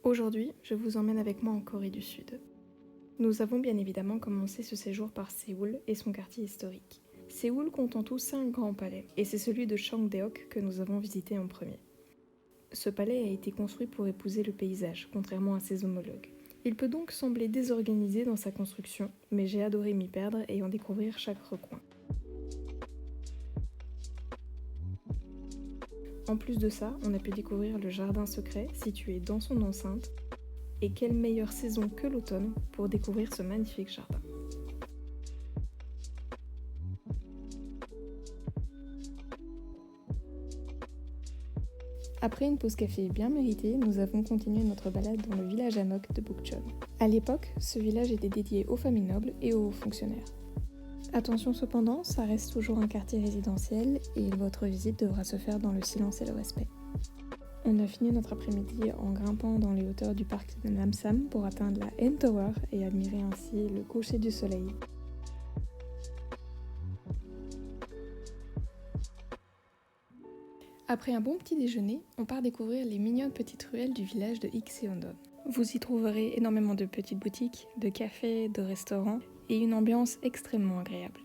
Aujourd'hui, je vous emmène avec moi en Corée du Sud. Nous avons bien évidemment commencé ce séjour par Séoul et son quartier historique. Séoul compte en tout 5 grands palais, et c'est celui de Cheongdeok que nous avons visité en premier. Ce palais a été construit pour épouser le paysage, contrairement à ses homologues. Il peut donc sembler désorganisé dans sa construction, mais j'ai adoré m'y perdre et en découvrir chaque recoin. En plus de ça, on a pu découvrir le jardin secret situé dans son enceinte, et quelle meilleure saison que l'automne pour découvrir ce magnifique jardin. Après une pause café bien méritée, nous avons continué notre balade dans le village Hanok de Bukchon. À l'époque, ce village était dédié aux familles nobles et aux hauts fonctionnaires. Attention cependant, ça reste toujours un quartier résidentiel et votre visite devra se faire dans le silence et le respect. On a fini notre après-midi en grimpant dans les hauteurs du parc de Namsam pour atteindre la N Tower et admirer ainsi le coucher du soleil. Après un bon petit déjeuner, on part découvrir les mignonnes petites ruelles du village de Ikseondon. Vous y trouverez énormément de petites boutiques, de cafés, de restaurants et une ambiance extrêmement agréable.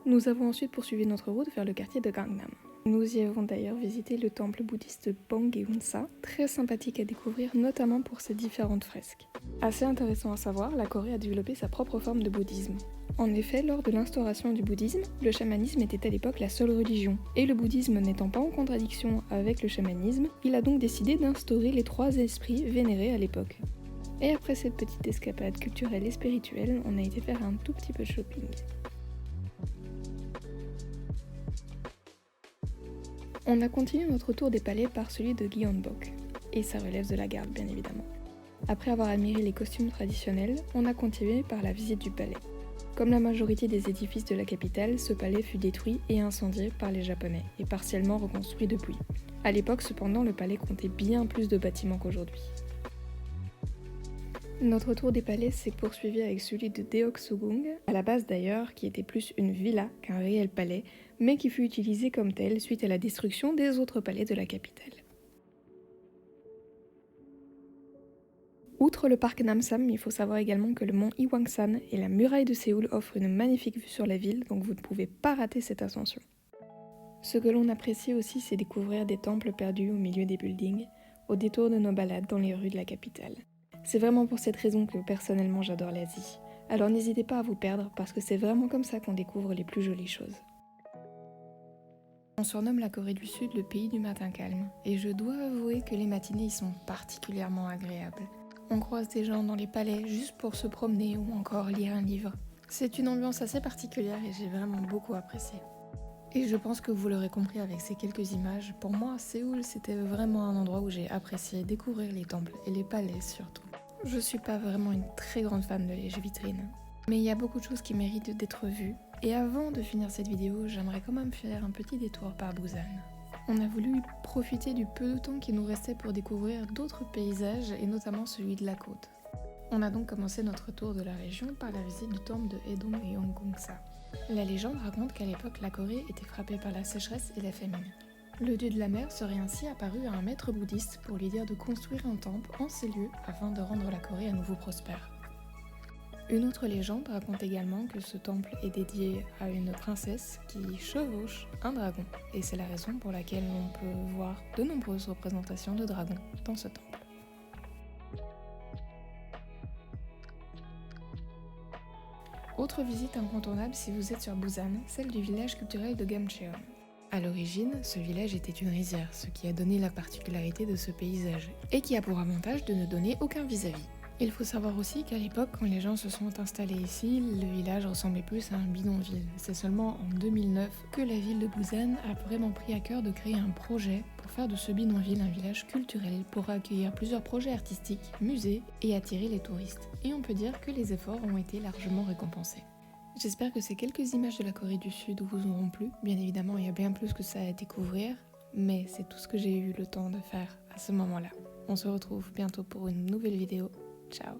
Nous avons ensuite poursuivi notre route vers le quartier de Gangnam. Nous y avons d'ailleurs visité le temple bouddhiste Bonggeunsa, très sympathique à découvrir notamment pour ses différentes fresques. Assez intéressant à savoir, la Corée a développé sa propre forme de bouddhisme. En effet, lors de l'instauration du bouddhisme, le chamanisme était à l'époque la seule religion, et le bouddhisme n'étant pas en contradiction avec le chamanisme, il a donc décidé d'instaurer les 3 esprits vénérés à l'époque. Et après cette petite escapade culturelle et spirituelle, on a été faire un tout petit peu de shopping. On a continué notre tour des palais par celui de Gyeongbok, et ça relève de la garde bien évidemment. Après avoir admiré les costumes traditionnels, on a continué par la visite du palais. Comme la majorité des édifices de la capitale, ce palais fut détruit et incendié par les Japonais, et partiellement reconstruit depuis. À l'époque cependant, le palais comptait bien plus de bâtiments qu'aujourd'hui. Notre tour des palais s'est poursuivi avec celui de Deoksugung, à la base d'ailleurs, qui était plus une villa qu'un réel palais, mais qui fut utilisé comme tel suite à la destruction des autres palais de la capitale. Outre le parc Namsam, il faut savoir également que le mont Hwangsan et la muraille de Séoul offrent une magnifique vue sur la ville, donc vous ne pouvez pas rater cette ascension. Ce que l'on apprécie aussi, c'est découvrir des temples perdus au milieu des buildings, au détour de nos balades dans les rues de la capitale. C'est vraiment pour cette raison que personnellement j'adore l'Asie. Alors n'hésitez pas à vous perdre parce que c'est vraiment comme ça qu'on découvre les plus jolies choses. On surnomme la Corée du Sud le pays du matin calme, et je dois avouer que les matinées y sont particulièrement agréables. On croise des gens dans les palais juste pour se promener ou encore lire un livre. C'est une ambiance assez particulière et j'ai vraiment beaucoup apprécié. Et je pense que vous l'aurez compris avec ces quelques images, pour moi, Séoul, c'était vraiment un endroit où j'ai apprécié découvrir les temples et les palais surtout. Je suis pas vraiment une très grande fan de les vitrines, mais il y a beaucoup de choses qui méritent d'être vues. Et avant de finir cette vidéo, j'aimerais quand même faire un petit détour par Busan. On a voulu profiter du peu de temps qui nous restait pour découvrir d'autres paysages et notamment celui de la côte. On a donc commencé notre tour de la région par la visite du temple de Haedong et Yeonggongsa. La légende raconte qu'à l'époque, la Corée était frappée par la sécheresse et la famine. Le dieu de la mer serait ainsi apparu à un maître bouddhiste pour lui dire de construire un temple en ces lieux afin de rendre la Corée à nouveau prospère. Une autre légende raconte également que ce temple est dédié à une princesse qui chevauche un dragon, et c'est la raison pour laquelle on peut voir de nombreuses représentations de dragons dans ce temple. Autre visite incontournable si vous êtes sur Busan, celle du village culturel de Gamcheon. A l'origine, ce village était une rizière, ce qui a donné la particularité de ce paysage, et qui a pour avantage de ne donner aucun vis-à-vis. Il faut savoir aussi qu'à l'époque, quand les gens se sont installés ici, le village ressemblait plus à un bidonville. C'est seulement en 2009 que la ville de Busan a vraiment pris à cœur de créer un projet pour faire de ce bidonville un village culturel pour accueillir plusieurs projets artistiques, musées et attirer les touristes. Et on peut dire que les efforts ont été largement récompensés. J'espère que ces quelques images de la Corée du Sud vous auront plu. Bien évidemment, il y a bien plus que ça à découvrir, mais c'est tout ce que j'ai eu le temps de faire à ce moment-là. On se retrouve bientôt pour une nouvelle vidéo. Ciao.